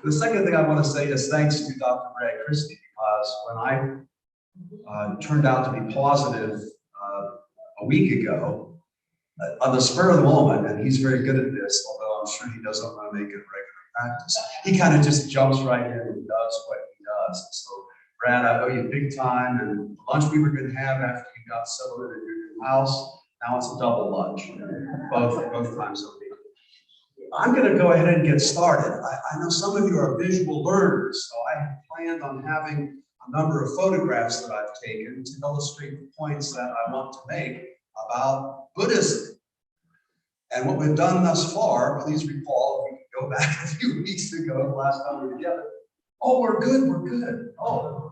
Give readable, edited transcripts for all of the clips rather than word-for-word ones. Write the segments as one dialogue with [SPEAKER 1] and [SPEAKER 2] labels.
[SPEAKER 1] The second thing I want to say is thanks to Dr. Ray Christie, because when I turned out to be positive a week ago, on the spur of the moment, and he's very good at this, although I'm sure he doesn't want to make it regular practice, he kind of just jumps right in and does what he does. And so, Brad, I owe you big time, and the lunch we were going to have after you got settled in your new house, now it's a double lunch, both times a week. I'm going to go ahead and get started. I know some of you are visual learners, so I have planned on having a number of photographs that I've taken to illustrate the points that I want to make about Buddhism. And what we've done thus far, please recall, if we can go back a few weeks ago, the last time we were together. Oh, we're good. Oh,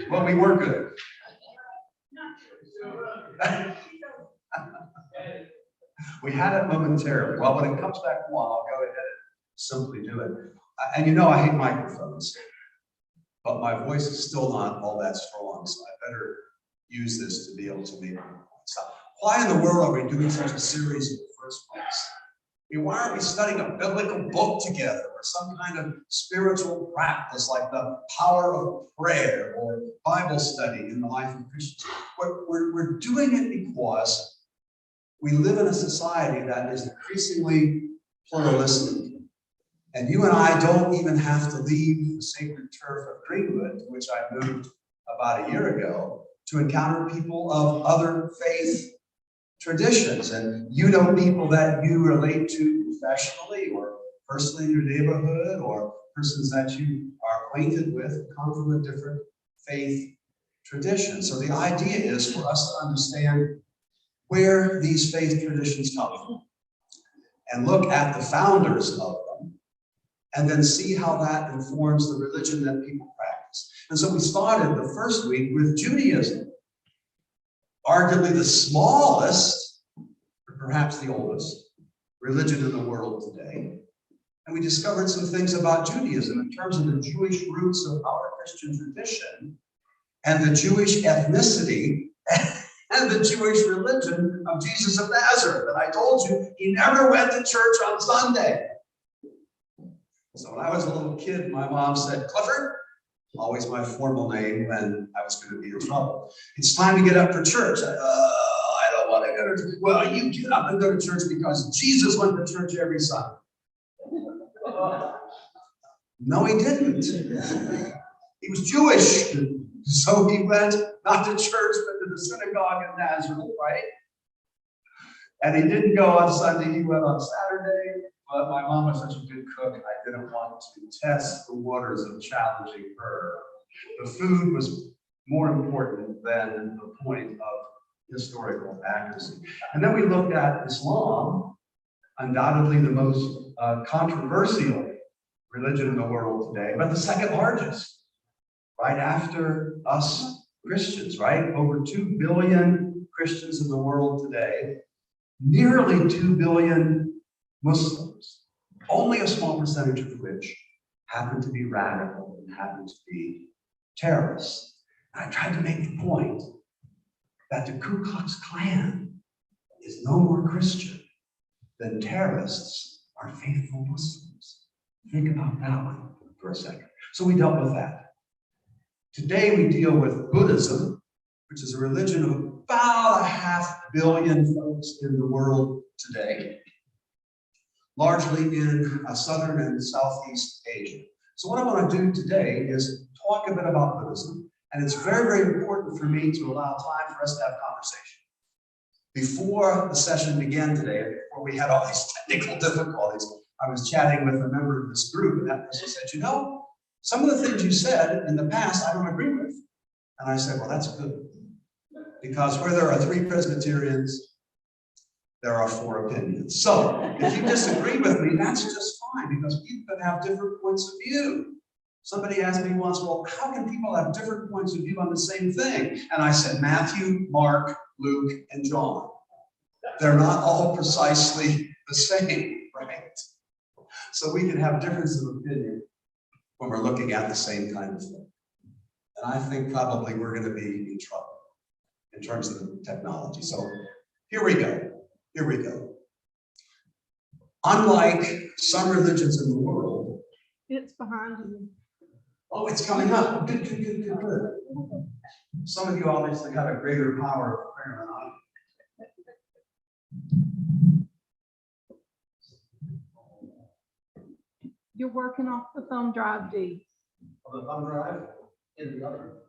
[SPEAKER 1] well, we were good. We had it momentarily. Well, when it comes back on, I'll go ahead and simply do it. And you know I hate microphones, but my voice is still not all that strong, so I better use this to be able to make my points. Why in the world are we doing such a series in the first place? I mean, why aren't we studying a biblical book together or some kind of spiritual practice like the power of prayer or Bible study in the life of Christians? We're doing it because we live in a society that is increasingly pluralistic. And you and I don't even have to leave the sacred turf of Greenwood, to which I moved about a year ago, to encounter people of other faith traditions. And you know people that you relate to professionally or personally in your neighborhood, or persons that you are acquainted with who come from a different faith tradition. So the idea is for us to understand where these faith traditions come from and look at the founders of them and then see how that informs the religion that people practice. And so we started the first week with Judaism, arguably the smallest, or perhaps the oldest, religion in the world today. And we discovered some things about Judaism in terms of the Jewish roots of our Christian tradition and the Jewish ethnicity and the Jewish religion of Jesus of Nazareth. And I told you, he never went to church on Sunday. So when I was a little kid, my mom said, Clifford, always my formal name when I was going to be in trouble, it's time to get up for church. I don't want to go to church. Well, you get up and go to church because Jesus went to church every Sunday. No, he didn't. He was Jewish. So he went not to church, but to the synagogue in Nazareth, right? And he didn't go on Sunday, he went on Saturday. But my mom was such a good cook, I didn't want to test the waters of challenging her. The food was more important than the point of historical accuracy. And then we looked at Islam, undoubtedly the most controversial religion in the world today, but the second largest. Right after us Christians, right? Over 2 billion Christians in the world today, nearly 2 billion Muslims, only a small percentage of which happen to be radical and happen to be terrorists. And I tried to make the point that the Ku Klux Klan is no more Christian than terrorists are faithful Muslims. Think about that one for a second. So we dealt with that. Today we deal with Buddhism, which is a religion of about 500 million folks in the world today, largely in Southern and Southeast Asia. So what I want to do today is talk a bit about Buddhism, and it's very, very important for me to allow time for us to have conversation. Before the session began today, before we had all these technical difficulties, I was chatting with a member of this group, and that person said, you know, some of the things you said in the past, I don't agree with. And I said, well, that's good. Because where there are 3 Presbyterians, there are 4 opinions. So if you disagree with me, that's just fine, because people can have different points of view. Somebody asked me once, well, how can people have different points of view on the same thing? And I said, Matthew, Mark, Luke, and John. They're not all precisely the same, right? So we can have differences of opinion when we're looking at the same kind of thing. And I think probably we're going to be in trouble in terms of the technology. So here we go. unlike some religions in the world.
[SPEAKER 2] It's behind you.
[SPEAKER 1] Oh, it's coming up. Good, good, good, good, good. Some of you obviously have a greater power of prayer than I do.
[SPEAKER 2] You're working off the thumb drive, D.
[SPEAKER 1] On the thumb drive? In the other?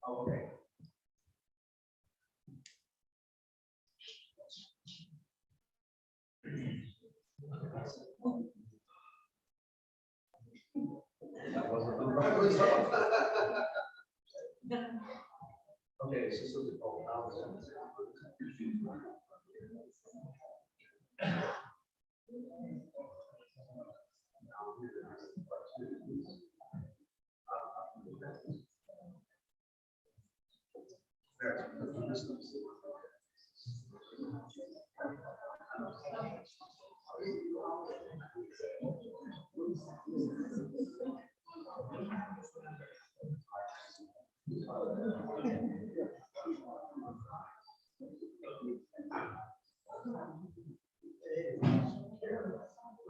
[SPEAKER 1] Oh, okay. That wasn't the right result. Okay, so this is called balance.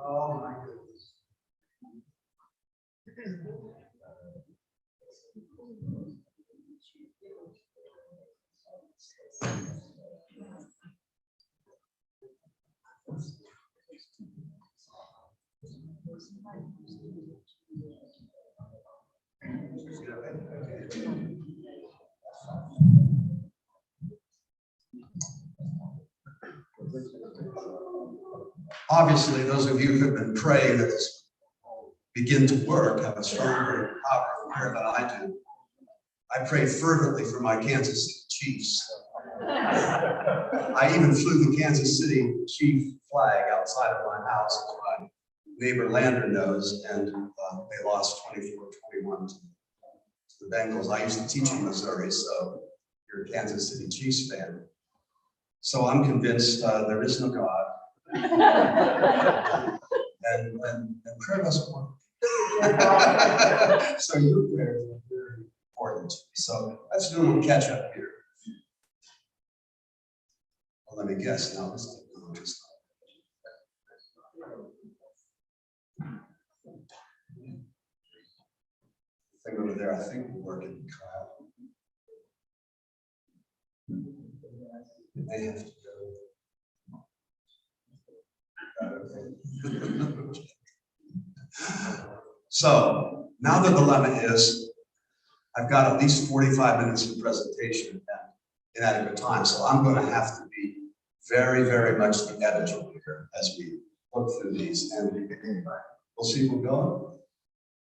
[SPEAKER 1] Oh my goodness. Obviously, those of you who have been praying that this begin to work have a stronger power of prayer than I do. I prayed fervently for my Kansas City Chiefs. I even flew the Kansas City Chief flag outside of my house, as my neighbor Lander knows, and they lost 24-21 to the Bengals. I used to teach in Missouri, so you're a Kansas City Chiefs fan. So I'm convinced there is no God. and prayer doesn't work. So your prayers are very important. So let's do a little catch up here. Well, let me guess now. This technology's thing over there, I think will work in Kyle. They have to go. So now the dilemma is I've got at least 45 minutes of presentation and inadequate time, so I'm going to have to be very, very much the editor here as we look through these, and we'll see if we're going.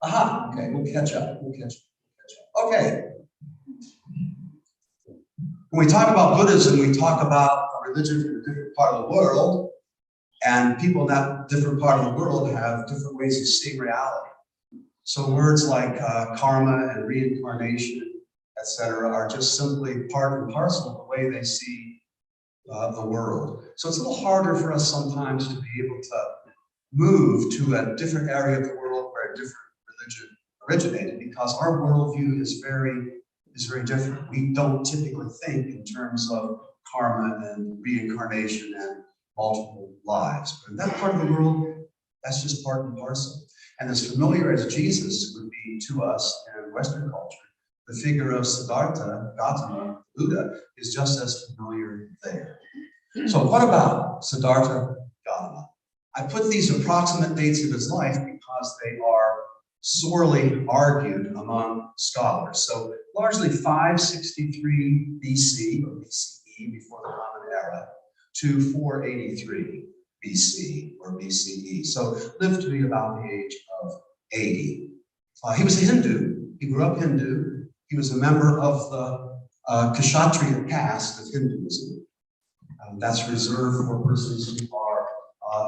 [SPEAKER 1] Aha, okay, we'll catch up. Okay. When we talk about Buddhism, we talk about a religion from a different part of the world, and people in that different part of the world have different ways of seeing reality. So words like karma and reincarnation, etc., are just simply part and parcel of the way they see the world. So it's a little harder for us sometimes to be able to move to a different area of the world where a different religion originated, because our worldview is very different. We don't typically think in terms of karma and reincarnation and multiple lives. But in that part of the world, that's just part and parcel. And as familiar as Jesus would be to us in Western culture, the figure of Siddhartha, Gautama, Buddha, is just as familiar there. So what about Siddhartha Gautama? I put these approximate dates of his life because they are sorely argued among scholars. So largely 563 BC or BCE, before the Common Era, to 483 BC or BCE. So lived to be about the age of 80. He was a Hindu. He grew up Hindu. He was a member of the Kshatriya caste of Hinduism. That's reserved for persons who are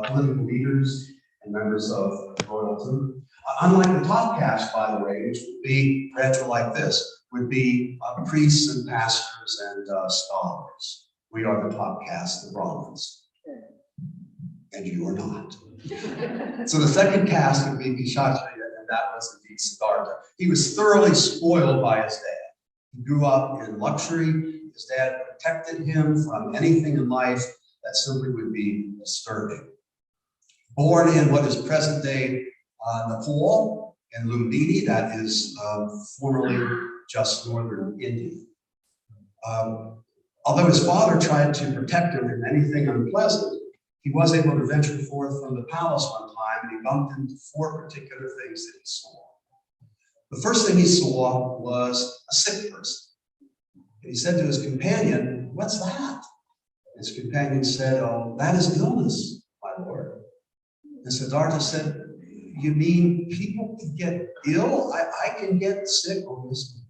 [SPEAKER 1] political leaders and members of royalty. Unlike the top caste, by the way, which would be read like this, would be priests and pastors and scholars. We are the top caste, the Brahmins. And you are not. So the second caste would be Kshatriya, and that was indeed Siddhartha. He was thoroughly spoiled by his dad. He grew up in luxury. His dad protected him from anything in life that simply would be disturbing. Born in what is present-day Nepal, in Lumbini, that is formerly just northern India. Although his father tried to protect him from anything unpleasant, he was able to venture forth from the palace one time, and he bumped into 4 particular things that he saw. The first thing he saw was a sick person. And he said to his companion, "What's that?" His companion said, "Oh, that is illness, my lord." And Siddhartha said, "You mean people can get ill? I can get sick on this."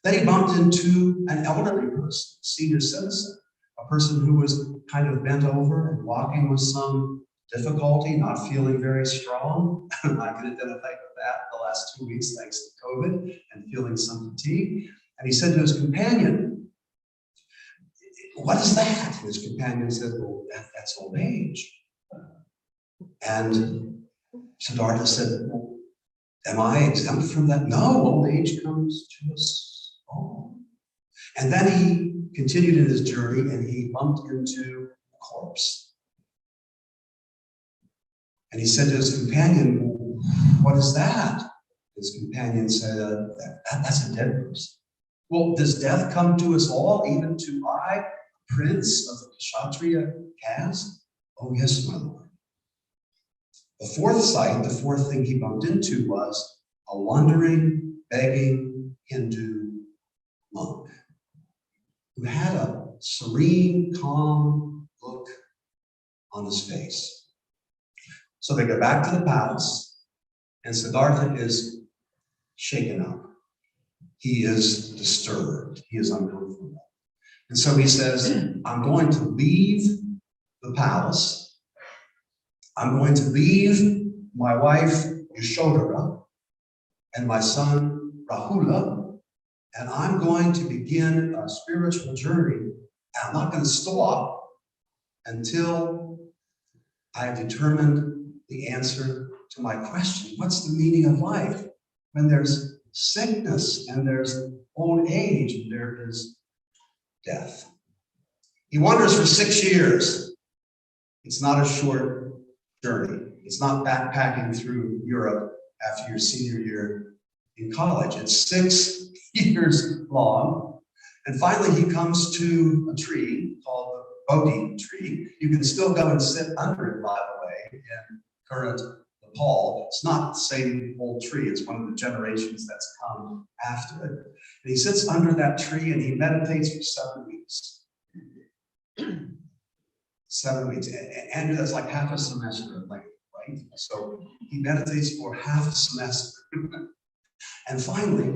[SPEAKER 1] Then he bumped into an elderly person, senior citizen, a person who was kind of bent over and walking with some difficulty, not feeling very strong. I can identify with that the last 2 weeks thanks to COVID and feeling some fatigue. And he said to his companion, "What is that?" And his companion said, "Well, that's old age." And Siddhartha said, "Well, am I exempt from that?" "No, old age comes to us all." And then he continued in his journey and he bumped into a corpse. And he said to his companion, "Well, what is that?" His companion said, "That's a dead person." "Well, does death come to us all, even to I, prince of the Kshatriya caste?" "Oh, yes, my lord." The fourth sight, the fourth thing he bumped into was a wandering, begging Hindu monk who had a serene, calm look on his face. So they go back to the palace, and Siddhartha is shaken up. He is disturbed. He is uncomfortable. And so he says, "I'm going to leave the palace. I'm going to leave my wife Yashodhara and my son Rahula, and I'm going to begin a spiritual journey. And I'm not going to stop until I have determined the answer to my question. What's the meaning of life? When there's sickness and there's old age and there is death." He wanders for 6 years. It's not a short journey. It's not backpacking through Europe after your senior year in college. It's 6 years long. And finally, he comes to a tree called the Bodhi tree. You can still go and sit under it, by the way, in current Nepal. It's not the same old tree. It's one of the generations that's come after it. And he sits under that tree and he meditates for 7 weeks. 7 weeks. And that's like half a semester of length, right? So he meditates for half a semester. And finally,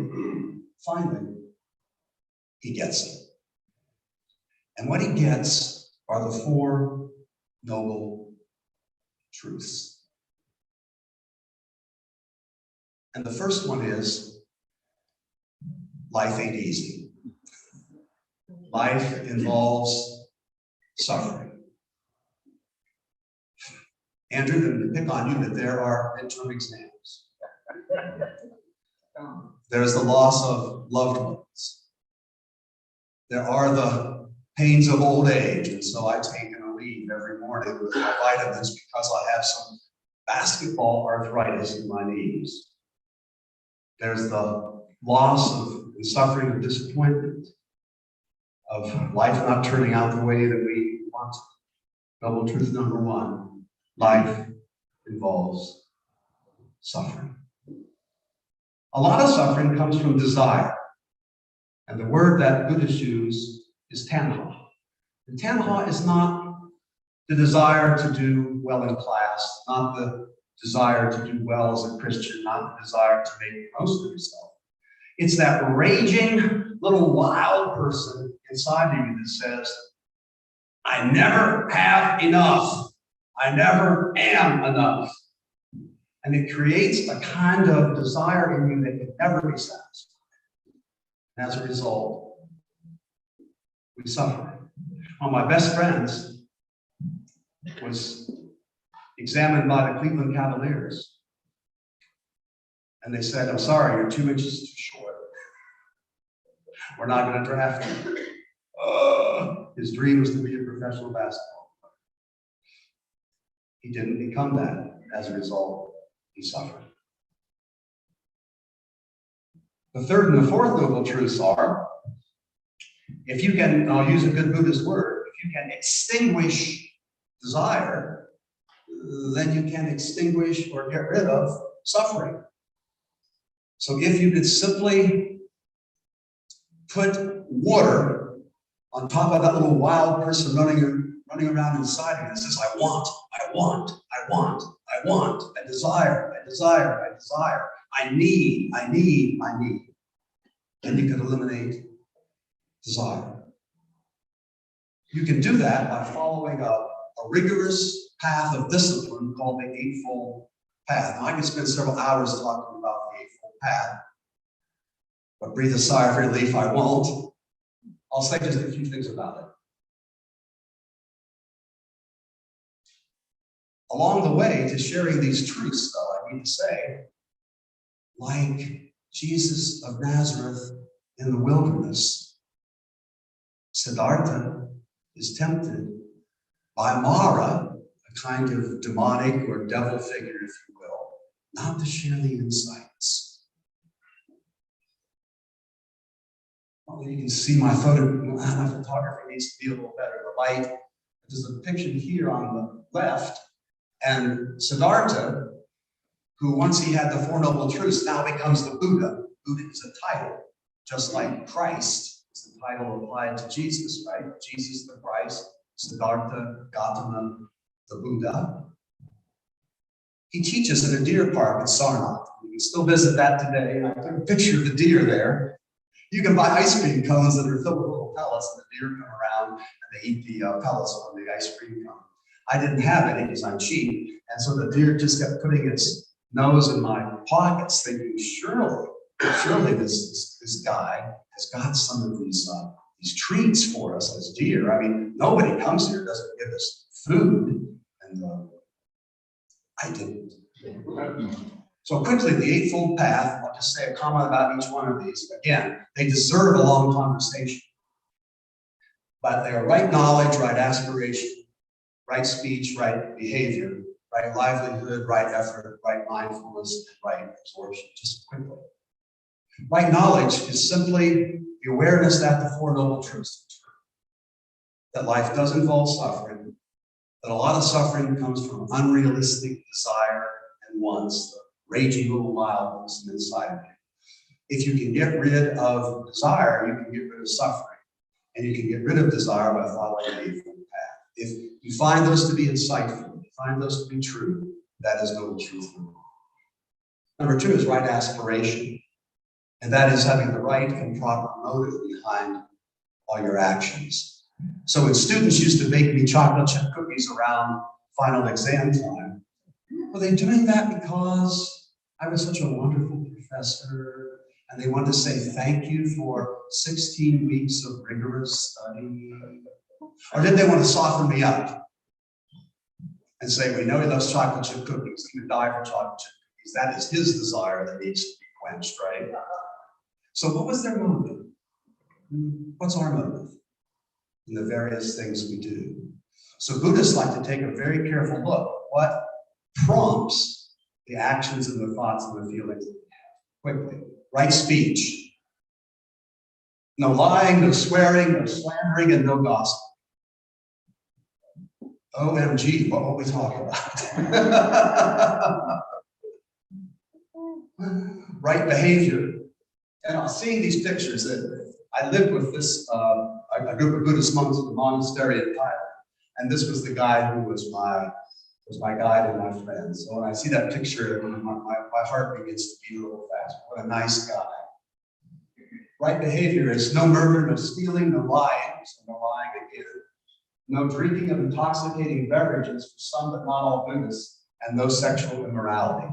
[SPEAKER 1] he gets it. And what he gets are the 4 noble truths. And the first one is, life ain't easy. Life involves suffering. Andrew, to pick on you, that there are midterm exams. There's the loss of loved ones. There are the pains of old age, and so I take a leave every morning with my vitamins because I have some basketball arthritis in my knees. There's the loss of and suffering of disappointment, of life not turning out the way that we want. Noble truth number 1, life involves suffering. A lot of suffering comes from desire. And the word that Buddhists use is tanha. And tanha is not the desire to do well in class, not the desire to do well as a Christian, not the desire to make the most of yourself. It's that raging little wild person inside of you that says, "I never have enough. I never am enough." And it creates a kind of desire in you that can never be satisfied. And as a result, we suffer. One of my best friends was examined by the Cleveland Cavaliers. And they said, "I'm sorry, you're 2 inches too short. We're not going to draft you." His dream was to be a professional professional basketball player. He didn't become that. As a result, he suffered. The third and the fourth noble truths are, if you can, I'll use a good Buddhist word, if you can extinguish desire, then you can extinguish or get rid of suffering. So if you could simply put water on top of that little wild person running around inside of you that says, I want, I desire, I need. Then you can eliminate desire. You can do that by following a rigorous path of discipline called the Eightfold Path. Now, I could spend several hours talking about the Eightfold Path, but breathe a sigh of relief, I won't. I'll say just a few things about it. Along the way to sharing these truths, though, I need to say, like Jesus of Nazareth in the wilderness, Siddhartha is tempted by Mara, a kind of demonic or devil figure, if you will, not to share the insights. Well, you can see my photography needs to be a little better. The light, there's a picture here on the left, and Siddhartha, who once he had the Four Noble Truths, now becomes the Buddha. Buddha is a title, just like Christ is the title applied to Jesus, right? Jesus the Christ, Siddhartha, Gautama, the Buddha. He teaches in a deer park in Sarnath. You can still visit that today. And I took a picture of the deer there. You can buy ice cream cones that are filled with little pellets, and the deer come around and they eat the pellets from the ice cream cone. I didn't have any because I'm cheap, and so the deer just kept putting its nose in my pockets, thinking, surely this guy has got some of these treats for us as deer. I mean, nobody comes here doesn't give us food, and I didn't. So quickly, the Eightfold Path, I'll just say a comment about each one of these. Again, they deserve a long conversation. But they are right knowledge, right aspiration, right speech, right behavior, right livelihood, right effort, right mindfulness, and right absorption. Just quickly. Right knowledge is simply the awareness that the Four Noble Truths are true. That life does involve suffering, that a lot of suffering comes from unrealistic desire and wants, the raging little wild person inside of you. If you can get rid of desire, you can get rid of suffering. And you can get rid of desire by following the Eightfold Path. If you find those to be insightful, if you find those to be true, that is noble truth. Number two is right aspiration. And that is having the right and proper motive behind all your actions. So when students used to bake me chocolate chip cookies around final exam time, were they doing that because I was such a wonderful professor and they wanted to say thank you for 16 weeks of rigorous study? Or did they want to soften me up and say, we know he loves chocolate chip cookies, he would die for chocolate chip cookies. That is his desire that needs to be quenched, right? So what was their motive? What's our motive in the various things we do? So Buddhists like to take a very careful look at what prompts the actions and the thoughts and the feelings that we have. Quickly. Right speech. No lying, no swearing, no slandering, and no gossip. OMG, what will we talk about? Right behavior. And seeing these pictures, I lived with this a group of Buddhist monks in the monastery in Thailand, and this was the guy who was my guide and my friend. So when I see that picture, my heart begins to beat a little fast. What a nice guy. Right behavior is no murder, no stealing, no lying, so no lying again. No drinking of intoxicating beverages for some but not all Buddhists, and no sexual immorality.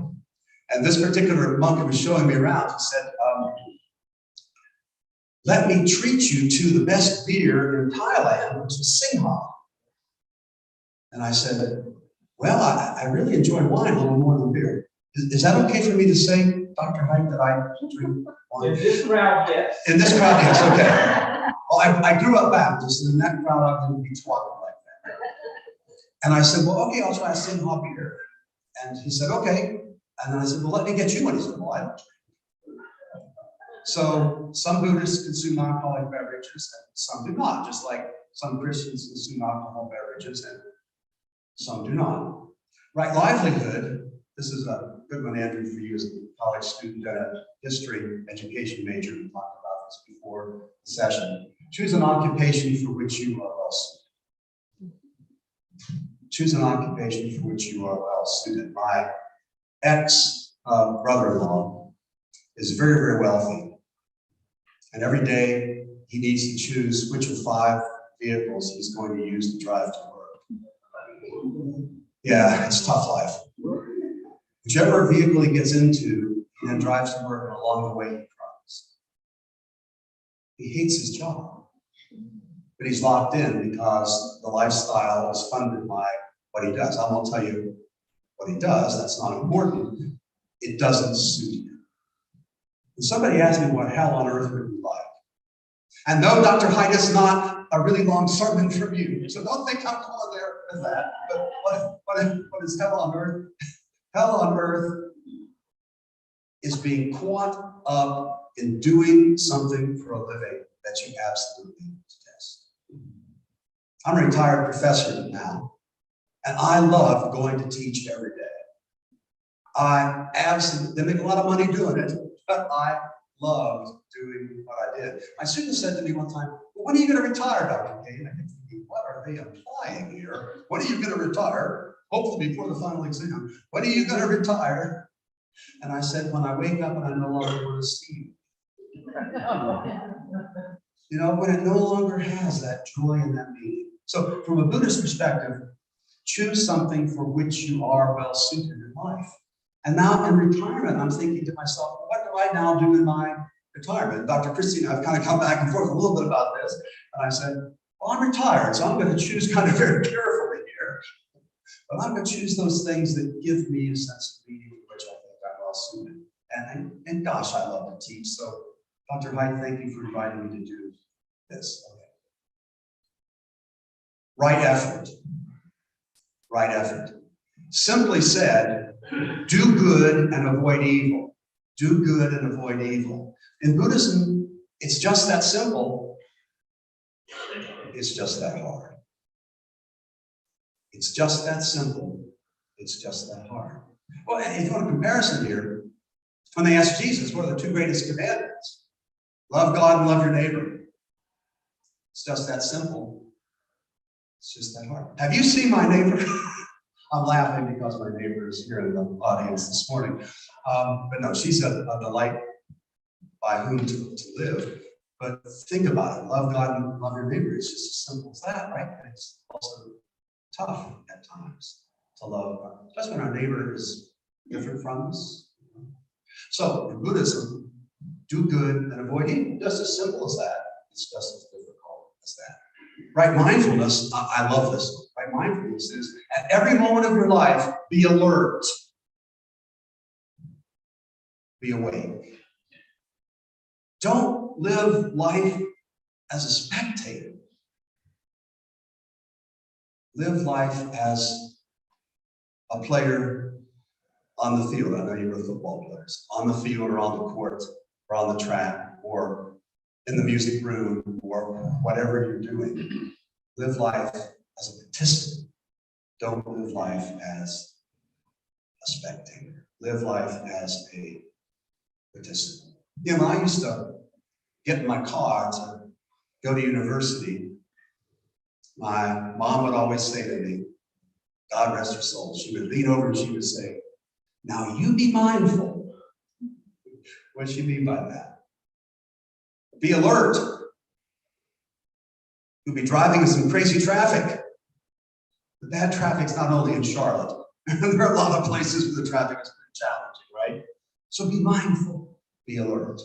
[SPEAKER 1] And this particular monk who was showing me around, he said, let me treat you to the best beer in Thailand, which is Singha. And I said, well, I really enjoy wine a little more than beer. Is that okay for me to say, Dr. HIte, that I drink wine?
[SPEAKER 3] In this crowd, yes.
[SPEAKER 1] In this crowd, yes, okay. Well, I grew up Baptist, and in that crowd I didn't be talking like And I said, well, okay, I'll try a sin hop beer. And he said, okay. And then I said, well, let me get you one. He said, well, I don't drink. So some Buddhists consume alcoholic beverages and some do not, just like some Christians consume alcohol beverages and some do not. Right livelihood, this is a good one, Andrew, for you as a college student and a history education major. We talked about this before the session. Choose an occupation for which you are well suited. Choose an occupation for which you are well suited. My ex-brother-in-law is very, very wealthy. And every day he needs to choose which of 5 vehicles he's going to use to drive to work. Yeah, it's a tough life. Whichever vehicle he gets into, he then drives to work, and along the way he cries. He hates his job, but he's locked in because the lifestyle is funded by what he does. I won't tell you what he does, that's not important. It doesn't suit him. And somebody asked me what hell on earth would be like. And no, Dr. HIte is not a really long sermon from you, so don't think I'm going there with that. But what is hell on earth? Hell on earth is being caught up in doing something for a living that you absolutely detest. I'm a retired professor now, and I love going to teach every day. I absolutely, they make a lot of money doing it, but I loved doing what I did. My student said to me one time, well, when are you going to retire, Dr. Cain? I kept thinking, what are they implying here? When are you going to retire? Hopefully before the final exam. When are you going to retire? And I said, when I wake up and I no longer want to see you. You know, when it no longer has that joy and that meaning. So from a Buddhist perspective, choose something for which you are well suited in life. And now in retirement, I'm thinking to myself, what do I now do in my retirement? Dr. Christie and I have kind of come back and forth a little bit about this. And I said, well, I'm retired, so I'm going to choose kind of very carefully here. But I'm going to choose those things that give me a sense of meaning for which I think I'm well suited. And gosh, I love to teach. So Dr. HIte, thank you for inviting me to do this. Okay. Right effort. Right effort. Simply said, do good and avoid evil. Do good and avoid evil. In Buddhism, it's just that simple. It's just that hard. It's just that simple. It's just that hard. Well, if you want a comparison here, when they asked Jesus, what are the 2 greatest commandments? Love God and love your neighbor. It's just that simple. It's just that hard. Have you seen my neighbor? I'm laughing because my neighbor is here in the audience this morning. But no, she's a delight by whom to live. But think about it. Love God and love your neighbor. It's just as simple as that, right? And it's also tough at times to love God, especially when our neighbor is different from us. So in Buddhism, do good and avoid evil. Just as simple as that. It's just as difficult as that. Right mindfulness, I love this. Right mindfulness is at every moment of your life, be alert. Be awake. Don't live life as a spectator. Live life as a player on the field. I know you were football players. On the field or on the court or on the track or in the music room or whatever you're doing. Live life as a participant. Don't live life as a spectator. Live life as a participant. You know, when I used to get in my car to go to university, my mom would always say to me, God rest her soul, she would lean over and she would say, now you be mindful. What does she mean by that? Be alert. You'll be driving in some crazy traffic. The bad traffic's not only in Charlotte. There are a lot of places where the traffic is pretty challenging, right? So be mindful, be alert,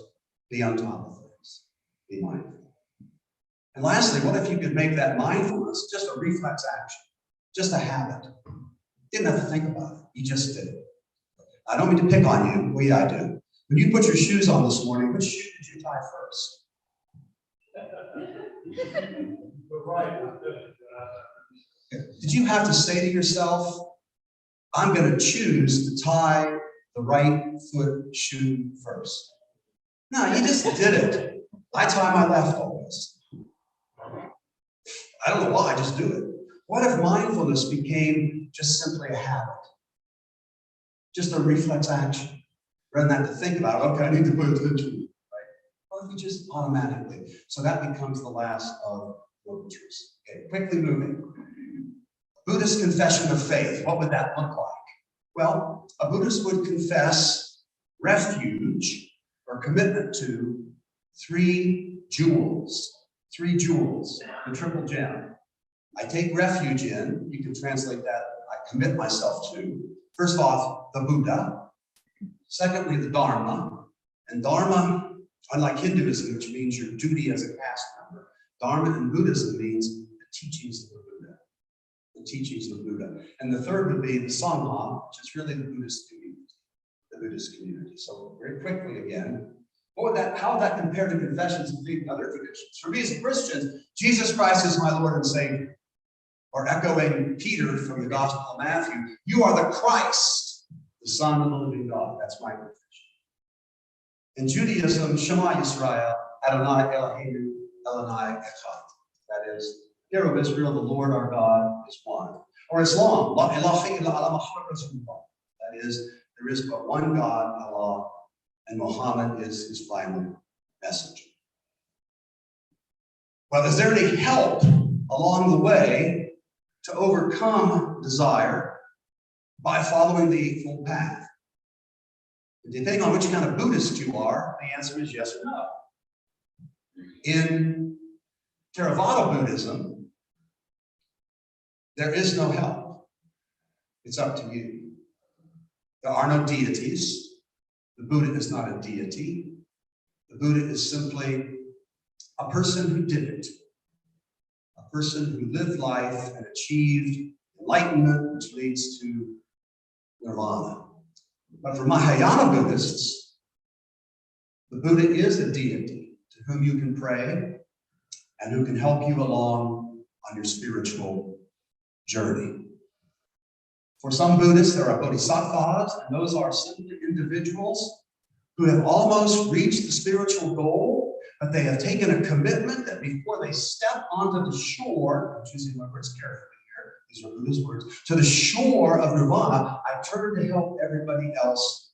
[SPEAKER 1] be on top of things, be mindful. And lastly, what if you could make that mindfulness just a reflex action, just a habit? Didn't have to think about it, you just did it. I don't mean to pick on you, well, yeah, I do. When you put your shoes on this morning, which shoe did you tie first? Did you have to say to yourself, I'm going to choose to tie the right foot shoe first? No, you just did it. I tie my left always. I don't know why, I just do it. What if mindfulness became just simply a habit? Just a reflex action? Rather than have to think about it, okay, I need to pay attention, right? Or if you just automatically. So that becomes the last of noble truths. Okay, quickly moving. Buddhist confession of faith, what would that look like? Well, a Buddhist would confess refuge or commitment to three jewels, the triple gem. I take refuge in, you can translate that, I commit myself to. First off, the Buddha. Secondly, the Dharma. And Dharma, unlike Hinduism, which means your duty as a caste member, Dharma in Buddhism means the teachings of the Buddha. The teachings of the Buddha. And the third would be the Sangha, which is really the Buddhist community. The Buddhist community. So very quickly again, how would that compare to confessions of faith and other traditions? For me as Christians, Jesus Christ is my Lord and Savior. Or echoing Peter from the Gospel of Matthew, you are the Christ, the Son of the living God. That's my confession. In Judaism, Shema Yisrael, Adonai Eloheinu, Elonai Echad. That is, hear, O Israel, the Lord our God is one. Or Islam, La ilaha illallah Muhammad Rasulullah. That is, there is but one God, Allah, and Muhammad is his final messenger. Well, is there any help along the way to overcome desire by following the Eightfold Path? Depending on which kind of Buddhist you are, the answer is yes or no. In Theravada Buddhism, there is no help. It's up to you. There are no deities. The Buddha is not a deity. The Buddha is simply a person who did it. A person who lived life and achieved enlightenment, which leads to nirvana. But for Mahayana Buddhists, the Buddha is a deity to whom you can pray and who can help you along on your spiritual journey. For some Buddhists, there are bodhisattvas, and those are simply individuals who have almost reached the spiritual goal, but they have taken a commitment that before they step onto the shore, I'm choosing my words carefully here, these are Buddhist words, to the shore of nirvana, I turn to help everybody else,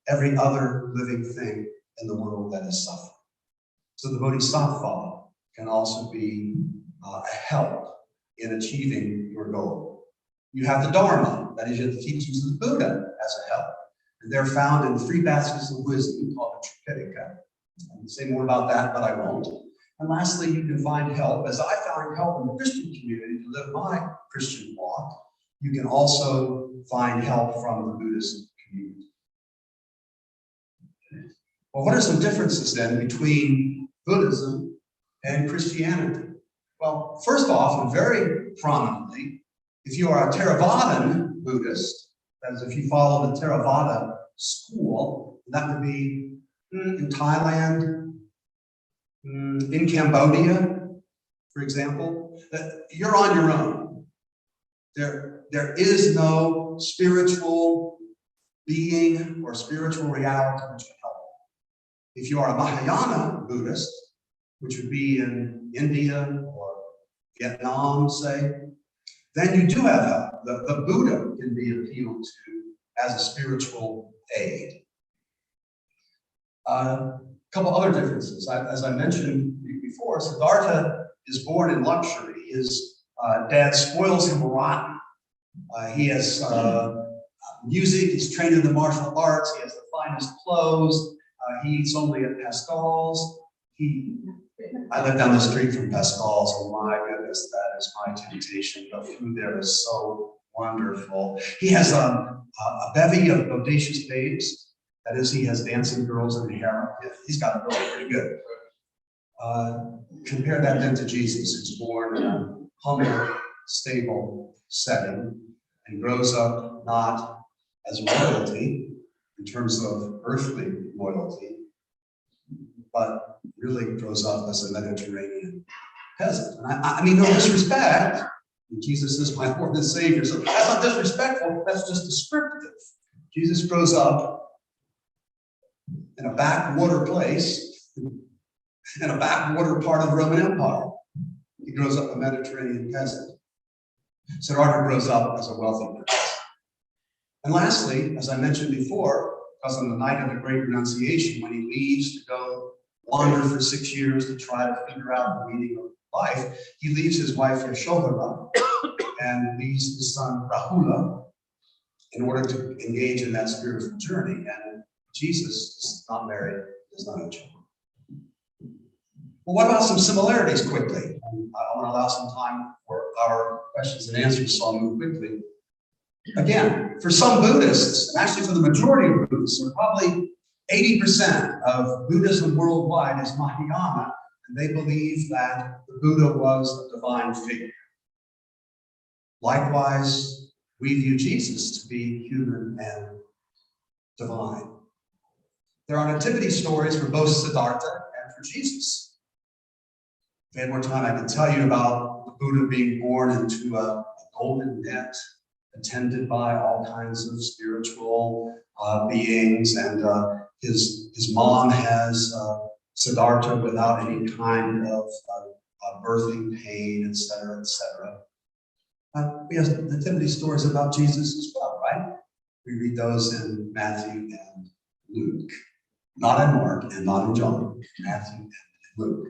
[SPEAKER 1] every other living thing in the world that is suffering. So the bodhisattva can also be a help in achieving your goal. You have the Dharma, that is the teachings of the Buddha, as a help. And they're found in 3 baskets of wisdom called the Tripitaka. I can say more about that, but I won't. And lastly, you can find help, as I found help in the Christian community to live my Christian walk. You can also find help from the Buddhist community. Well, what are some differences then between Buddhism and Christianity? Well, first off, and very prominently, if you are a Theravadan Buddhist, that is, if you follow the Theravada school, that would be in Thailand, in Cambodia, for example, you're on your own. There is no spiritual being or spiritual reality which can help. If you are a Mahayana Buddhist, which would be in India or Vietnam, say, then you do have help. The Buddha can be appealed to as a spiritual aid. A couple other differences. As I mentioned before, Siddhartha is born in luxury. His dad spoils him rotten. He has music, he's trained in the martial arts, he has the finest clothes, he eats only at Pascal's. I live down the street from Pascal's, and my goodness, that is my temptation. The food there is so wonderful. He has a bevy of bodacious babes. That is, he has dancing girls in the harem. He's got it really pretty good. Compare that then to Jesus, who's born in a humble, stable setting and grows up not as royalty in terms of earthly royalty, but really grows up as a Mediterranean peasant. And I mean, no disrespect, Jesus is my Lord and Savior. So that's not disrespectful, that's just descriptive. Jesus grows up in a backwater place, in a backwater part of the Roman Empire. He grows up a Mediterranean peasant. Siddhartha grows up as a wealthy prince. And lastly, as I mentioned before, because on the night of the Great Renunciation, when he leaves to go wander for 6 years to try to figure out the meaning of life, he leaves his wife Yashodhara and leaves his son Rahula in order to engage in that spiritual journey. And Jesus is not married, does not have children. Well, what about some similarities quickly? I want to allow some time for our questions and answers, so I'll move quickly. Again, for some Buddhists, and actually for the majority of Buddhists, or probably 80% of Buddhism worldwide is Mahayana, and they believe that the Buddha was a divine figure. Likewise, we view Jesus to be human and divine. There are nativity stories for both Siddhartha and for Jesus. If we had more time, I could tell you about the Buddha being born into a golden net, attended by all kinds of spiritual beings, and his mom has Siddhartha without any kind of birthing pain, etc., etc. We have nativity stories about Jesus as well, right? We read those in Matthew and Luke, not in Mark and not in John, Matthew and Luke.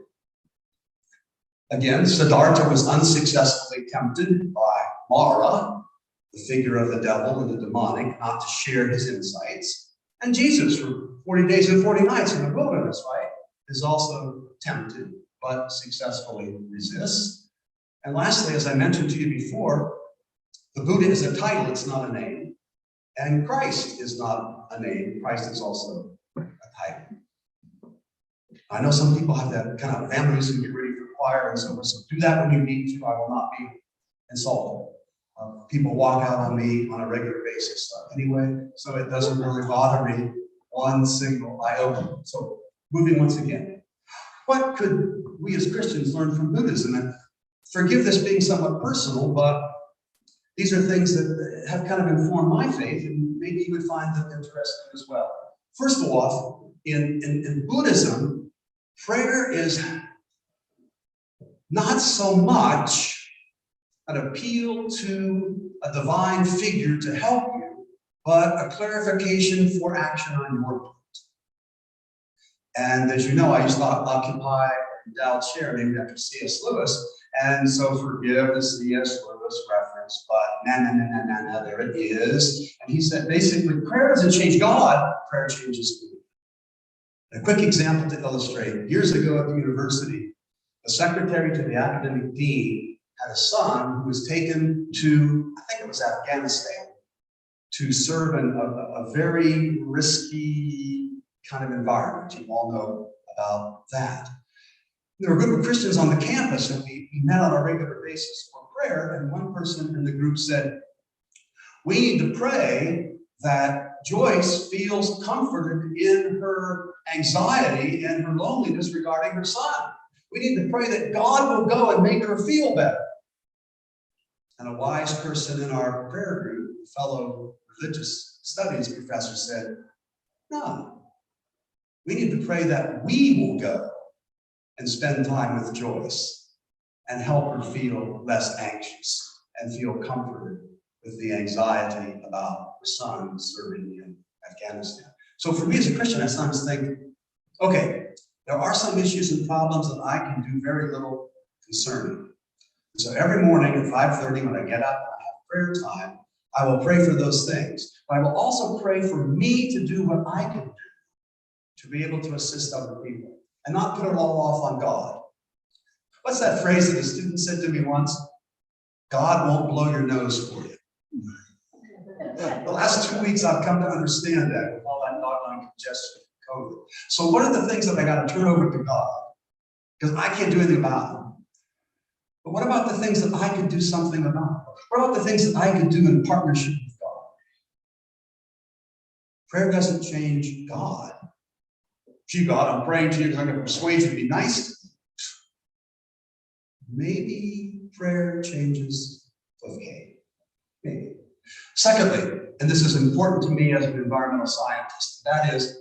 [SPEAKER 1] Again, Siddhartha was unsuccessfully tempted by Mara, the figure of the devil and the demonic, not to share his insights. And Jesus, for 40 days and 40 nights in the wilderness, right, is also tempted, but successfully resists. And lastly, as I mentioned to you before, the Buddha is a title, it's not a name. And Christ is not a name. Christ is also a title. I know some people have that kind of families who get ready for choir, and so do that when you need to. I will not be insulted. People walk out on me on a regular basis anyway, so it doesn't really bother me one single iota. So moving once again, what could we as Christians learn from Buddhism? And forgive this being somewhat personal, but these are things that have kind of informed my faith, and maybe you would find them interesting as well. First of all, in Buddhism, prayer is not so much an appeal to a divine figure to help you, but a clarification for action on your part. And as you know, I used to occupy a endowed chair named after C.S. Lewis, and so forgive the C.S. Lewis reference, but there it is. And he said, basically, prayer doesn't change God, prayer changes you. A quick example to illustrate. Years ago at the university, the secretary to the academic dean had a son who was taken to, I think it was Afghanistan, to serve in a very risky kind of environment. You all know about that. There were a group of Christians on the campus, and we met on a regular basis for prayer, and one person in the group said, we need to pray that Joyce feels comforted in her anxiety and her loneliness regarding her son. We need to pray that God will go and make her feel better. And a wise person in our prayer group, a fellow religious studies professor, said, no, we need to pray that we will go and spend time with Joyce and help her feel less anxious and feel comforted with the anxiety about her son serving in Afghanistan. So for me as a Christian, I sometimes think, okay, there are some issues and problems that I can do very little concerning. So every morning at 5:30 when I get up and I have prayer time, I will pray for those things. But I will also pray for me to do what I can do to be able to assist other people and not put it all off on God. What's that phrase that a student said to me once? God won't blow your nose for you. The last 2 weeks I've come to understand that with all that doggone congestion and COVID. So what are the things that I got to turn over to God? Because I can't do anything about them. But what about the things that I could do something about? What about the things that I could do in partnership with God? Prayer doesn't change God. Gee, God, I'm praying to you because I'm going to persuade you to be nice to me. Maybe prayer changes of Cain. Maybe. Secondly, and this is important to me as an environmental scientist, that is,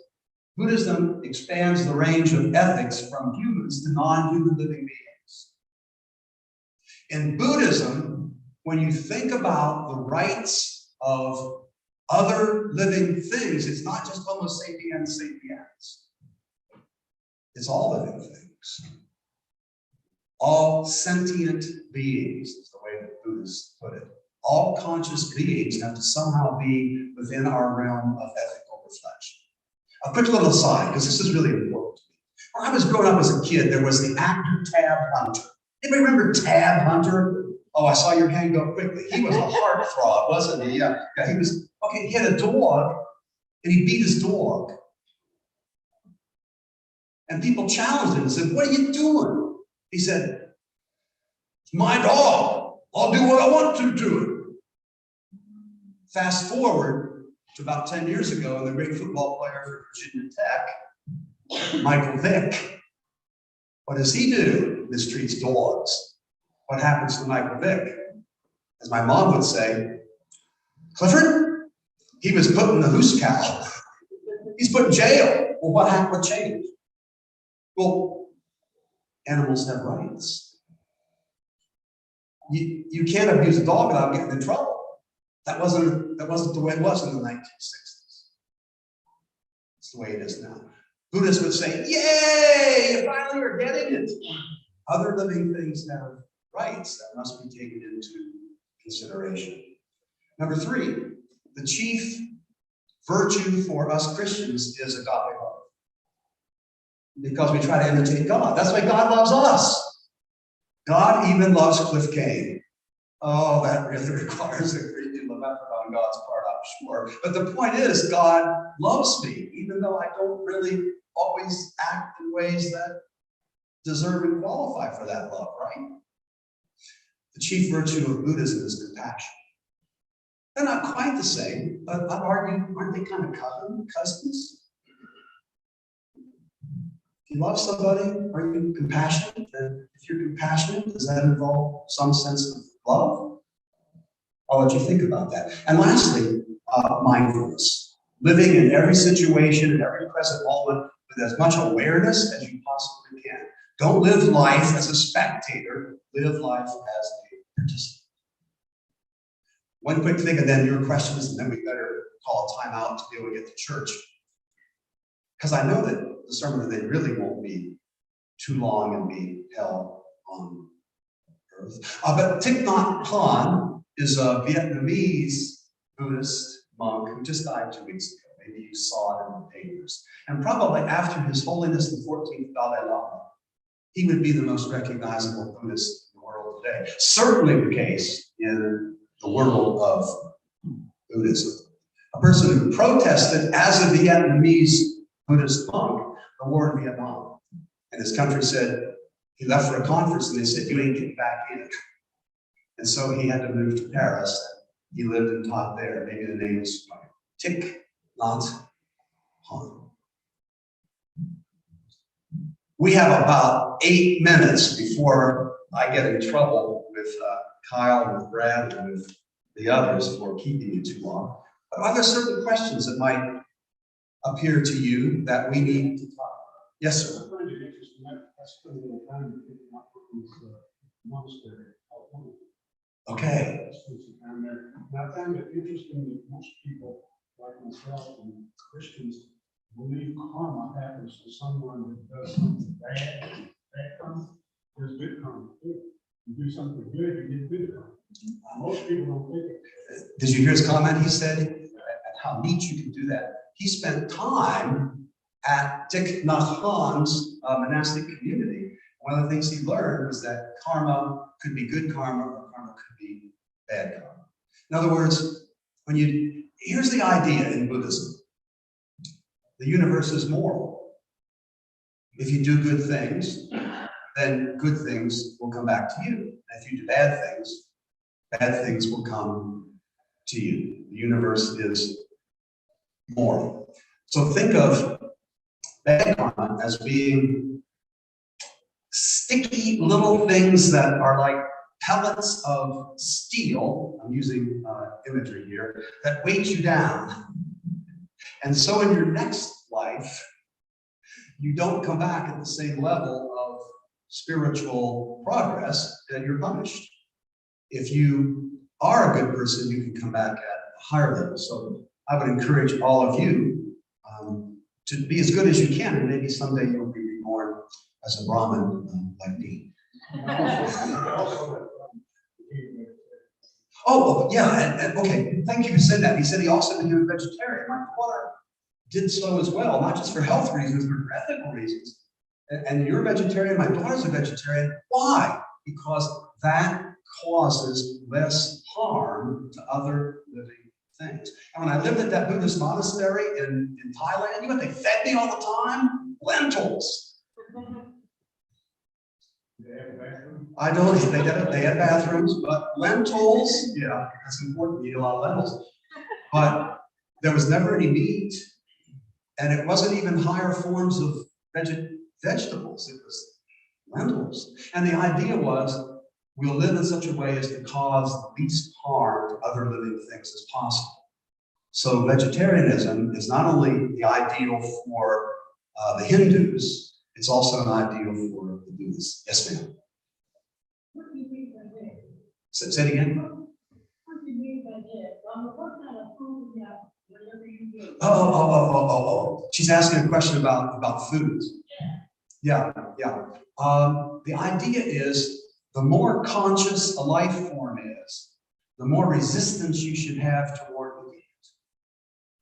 [SPEAKER 1] Buddhism expands the range of ethics from humans to non-human living beings. In Buddhism, when you think about the rights of other living things, it's not just Homo sapiens sapiens. It's all living things. All sentient beings is the way that Buddhists put it. All conscious beings have to somehow be within our realm of ethical reflection. A quick little aside, because this is really important to me. When I was growing up as a kid, there was the actor Tab Hunter. Anybody remember Tab Hunter? Oh, I saw your hand go quickly. He was a heartthrob, wasn't he? Yeah, he was. Okay, he had a dog, and he beat his dog. And people challenged him and said, "What are you doing?" He said, "It's my dog. I'll do what I want to it." Fast forward to about 10 years ago, and the great football player for Virginia Tech, Michael Vick. What does he do? Mistreats dogs. What happens to Michael Vick? As my mom would say, Clifford, he was put in the hoose cow. He's put in jail. Well, what happened? What changed? Well, animals have rights. You can't abuse a dog without getting in trouble. That wasn't the way it was in the 1960s. It's the way it is now. Buddhists would say, "Yay, you finally are getting it." Other living things have rights that must be taken into consideration. Number 3, the chief virtue for us Christians is agape love. Because we try to imitate God. That's why God loves us. God even loves Cliff Cain. Oh, that really requires a great deal of effort on God's part, I'm sure. But the point is, God loves me, even though I don't really always act in ways that deserve and qualify for that love, right? The chief virtue of Buddhism is compassion. They're not quite the same, but I'd argue, aren't they kind of cousins? If you love somebody, are you compassionate? And if you're compassionate, does that involve some sense of love? I'll let you think about that. And lastly, mindfulness. Living in every situation, in every present moment, with as much awareness as you possibly can. Don't live life as a spectator, live life as a participant. One quick thing, and then your questions, and then we better call a time out to be able to get to church. Because I know that the sermon today really won't be too long and be held on earth. But Thich Nhat Hanh is a Vietnamese Buddhist monk who just died 2 weeks ago. Maybe you saw it in the papers. And probably after His Holiness the 14th Dalai Lama, he would be the most recognizable Buddhist in the world today. Certainly the case in the world of Buddhism. A person who protested as a Vietnamese Buddhist monk the war in Vietnam. And his country said, he left for a conference and they said, "You ain't getting back in." And so he had to move to Paris. He lived and taught there. Maybe the name is Thich Nhat Hanh. We have about 8 minutes before I get in trouble with Kyle and with Brad and with the others for keeping you too long. But are there certain questions that might appear to you that we need to talk about? Yes, sir.
[SPEAKER 3] I find it interesting. I spent a little time in this monastery.
[SPEAKER 1] Okay.
[SPEAKER 3] I spent some time there. And I found it interesting that most people, like myself and Christians, believe karma happens to someone that does something bad karma. There's good karma too. You do something good, you get good karma. Most people don't think it.
[SPEAKER 1] Did you hear his comment? He said how neat you can do that. He spent time at Thich Nhat Hanh's monastic community. One of the things he learned was that karma could be good karma or karma could be bad karma. In other words, here's the idea in Buddhism. The universe is moral. If you do good things, then good things will come back to you. If you do bad things will come to you. The universe is moral. So think of bad karma as being sticky little things that are like pellets of steel, I'm using imagery here, that weight you down. And so in your next life, you don't come back at the same level of spiritual progress, and you're punished. If you are a good person, you can come back at a higher level. So I would encourage all of you to be as good as you can, and maybe someday you'll be reborn as a Brahmin like me. Oh, yeah, and okay, thank you for saying that. He said he also became a vegetarian. My daughter did so as well, not just for health reasons, but for ethical reasons. And you're a vegetarian, my daughter's a vegetarian. Why? Because that causes less harm to other living things. And when I lived at that Buddhist monastery in Thailand, you know what they fed me all the time? Lentils. I don't, they had bathrooms, but lentils, yeah, that's important, you eat a lot of lentils. But there was never any meat, and it wasn't even higher forms of vegetables, it was lentils. And the idea was, we'll live in such a way as to cause the least harm to other living things as possible. So vegetarianism is not only the ideal for the Hindus, it's also an ideal for the Buddhists. Yes, ma'am.
[SPEAKER 4] What do you mean by that?
[SPEAKER 1] Say it again.
[SPEAKER 4] What do you mean by that? What kind of food you have whenever you eat?
[SPEAKER 1] Oh. She's asking a question about foods. Yeah. The idea is, the more conscious a life form is, the more resistance you should have toward looking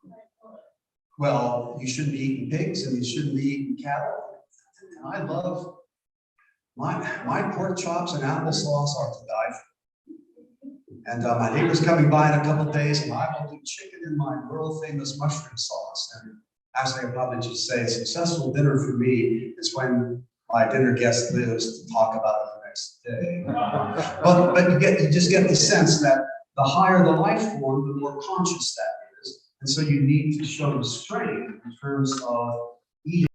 [SPEAKER 1] at it. Well, you shouldn't be eating pigs and you shouldn't be eating cattle. And I love my pork chops and applesauce are to die for. And my neighbor's coming by in a couple of days, and I will do chicken in my world famous mushroom sauce. And actually, I probably should say a successful dinner for me is when my dinner guest lives to talk about it the next day. But you just get the sense that the higher the life form, the more conscious that is. And so you need to show restraint in terms of eating.